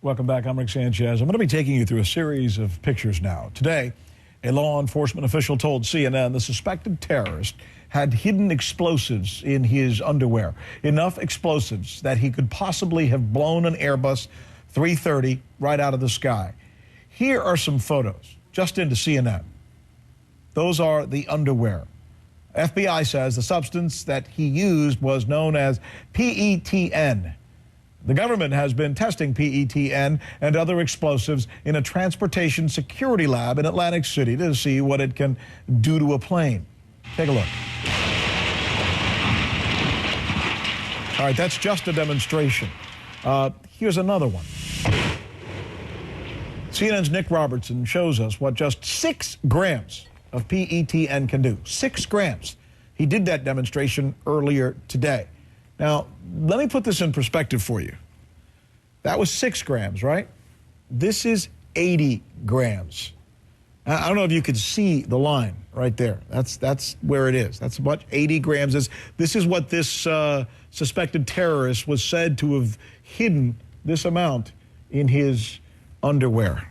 Welcome back. I'm Rick Sanchez. I'm going to be taking you through a series of pictures now. Today, a law enforcement official told CNN the suspected terrorist had hidden explosives in his underwear, enough explosives that he could possibly have blown an Airbus 330 right out of the sky. Here are some photos, just into CNN. Those are the underwear. FBI says the substance that he used was known as PETN. The government has been testing PETN and other explosives in a transportation security lab in Atlantic City to see what it can do to a plane. Take a look. All right, that's just a demonstration. Here's another one. CNN's Nick Robertson shows us what just 6 grams of PETN can do. 6 grams. He did that demonstration earlier today. Now, let me put this in perspective for you. That was 6 grams, right? This is 80 grams. I don't know if you could see the line right there. That's where it is. That's what 80 grams is. This is what this suspected terrorist was said to have hidden this amount in his underwear.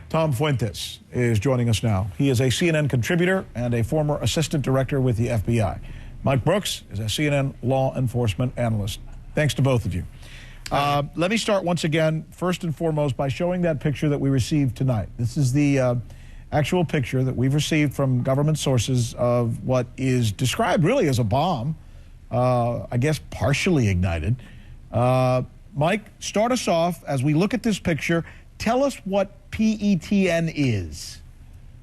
Tom Fuentes is joining us now. He is a CNN contributor and a former assistant director with the FBI. Mike Brooks is a CNN law enforcement analyst. Thanks to both of you. Let me start once again, first and foremost, by showing that picture that we received tonight. This is the actual picture that we've received from government sources of what is described really as a bomb, I guess partially ignited. Mike, start us off as we look at this picture. Tell us what PETN is.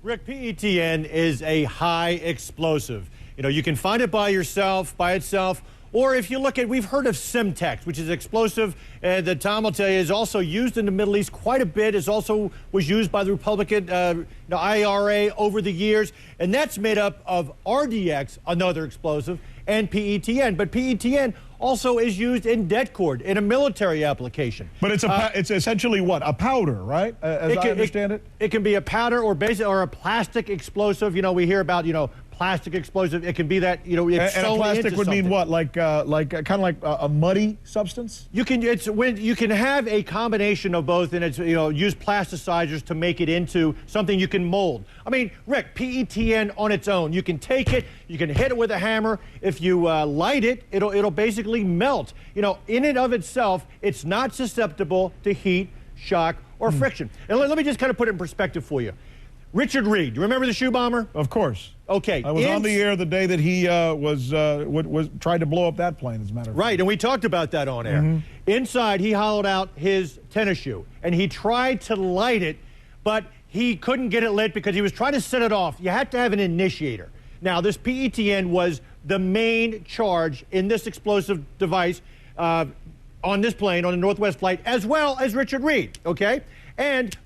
Rick, PETN is a high explosive. You know, you can find it by itself, or if you look at, we've heard of Simtex, which is explosive that Tom will tell you is also used in the Middle East quite a bit. It also was used by the Republican IRA over the years, and that's made up of RDX, another explosive, and PETN. But PETN also is used in det cord in a military application. But it's essentially what? A powder, right? As I understand it? It can be a powder or a plastic explosive. You know, we hear about, plastic explosive. It can be that, it's and a plastic would something. Mean what? Like kind of like a muddy substance? You can have a combination of both, and it's use plasticizers to make it into something you can mold. I mean, Rick, PETN on its own, you can take it, you can hit it with a hammer. If you light it, it'll basically melt. In and of itself, it's not susceptible to heat, shock, or friction. And let me just kind of put it in perspective for you. Richard Reed, do you remember the shoe bomber? Of course. Okay. I was on the air the day that he was tried to blow up that plane, as a matter of fact. Right, and we talked about that on air. Inside, he hollowed out his tennis shoe, and he tried to light it, but he couldn't get it lit because he was trying to set it off. You had to have an initiator. Now, this PETN was the main charge in this explosive device on this plane, on the Northwest flight, as well as Richard Reed, okay?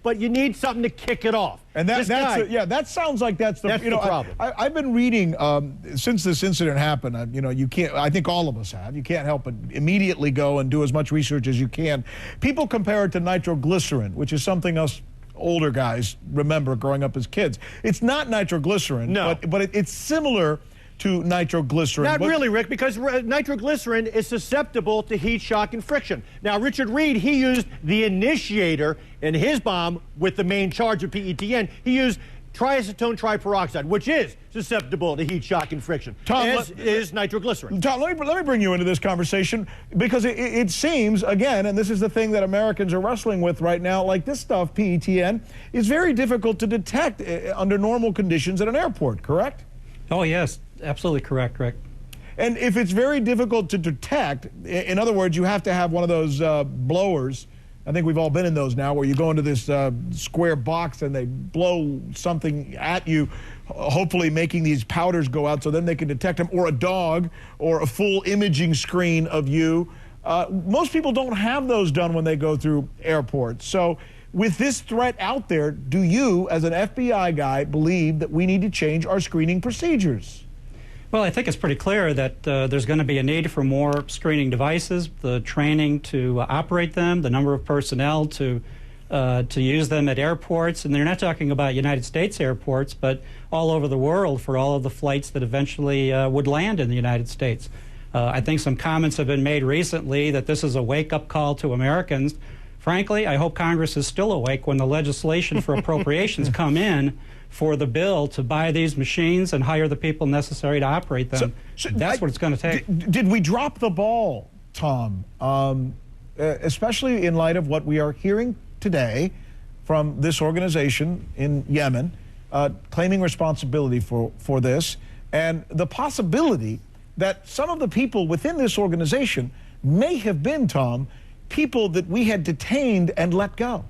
But you need something to kick it off. And that sounds like that's the problem. I've been reading since this incident happened. You can't. I think all of us have. You can't help but immediately go and do as much research as you can. People compare it to nitroglycerin, which is something us older guys remember growing up as kids. It's not nitroglycerin, no, but it's similar to nitroglycerin. Not really, Rick, because nitroglycerin is susceptible to heat, shock, and friction. Now, Richard Reed, he used the initiator in his bomb with the main charge of PETN. He used triacetone triperoxide, which is susceptible to heat, shock, and friction, as is nitroglycerin. Tom, let me bring you into this conversation, because it seems, again, and this is the thing that Americans are wrestling with right now, like this stuff, PETN, is very difficult to detect under normal conditions at an airport, correct? Oh, yes. Absolutely correct, Rick. And if it's very difficult to detect, in other words, you have to have one of those blowers. I think we've all been in those now, where you go into this square box and they blow something at you, hopefully making these powders go out so then they can detect them, or a dog, or a full imaging screen of you. Most people don't have those done when they go through airports. So with this threat out there, do you, as an FBI guy, believe that we need to change our screening procedures? Well, I think it's pretty clear that there's going to be a need for more screening devices, the training to operate them, the number of personnel to use them at airports. And they're not talking about United States airports, but all over the world for all of the flights that eventually would land in the United States. I think some comments have been made recently that this is a wake-up call to Americans frankly, I hope Congress is still awake when the legislation for appropriations come in for the bill to buy these machines and hire the people necessary to operate them. So that's what it's going to take. Did we drop the ball, Tom, especially in light of what we are hearing today from this organization in Yemen, claiming responsibility for this, and the possibility that some of the people within this organization may have been, Tom, people that we had detained and let go?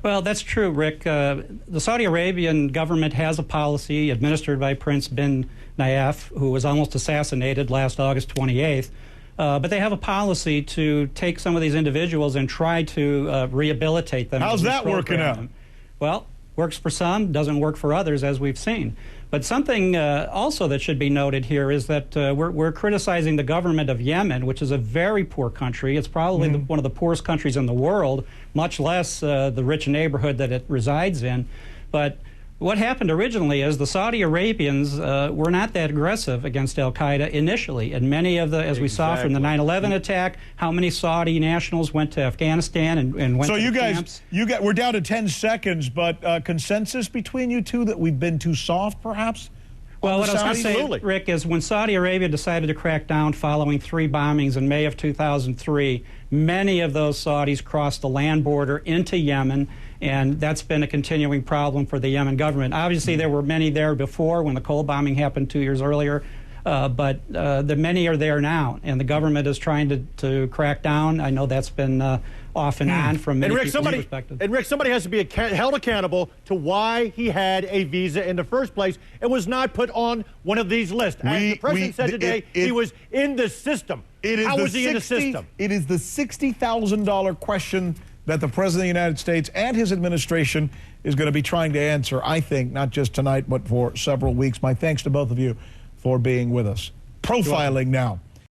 Well, that's true, Rick. The Saudi Arabian government has a policy administered by Prince bin Nayef, who was almost assassinated last August 28th. But they have a policy to take some of these individuals and try to rehabilitate them. How's that working out? Well, works for some, doesn't work for others, as we've seen. But something also that should be noted here is that we're criticizing the government of Yemen, which is a very poor country. It's probably one of the poorest countries in the world, much less the rich neighborhood that it resides in. But what happened originally is the Saudi Arabians were not that aggressive against al-Qaeda initially. And many of the, as we saw from the 9/11 attack, how many Saudi nationals went to Afghanistan and went to camps? So we're down to 10 seconds, but consensus between you two that we've been too soft, perhaps? Well, what I was going to say, Rick, is when Saudi Arabia decided to crack down following 3 bombings in May of 2003, many of those Saudis crossed the land border into Yemen, and that's been a continuing problem for the Yemen government. Obviously, there were many there before when the Cole bombing happened 2 years earlier, but the many are there now, and the government is trying to crack down. I know that's been off and on from many people's perspective. And Rick, somebody has to be held accountable to why he had a visa in the first place and was not put on one of these lists. As the president said today, he was in the system. How was he in the system? It is the $60,000 question that the President of the United States and his administration is going to be trying to answer, I think, not just tonight, but for several weeks. My thanks to both of you for being with us. Profiling now.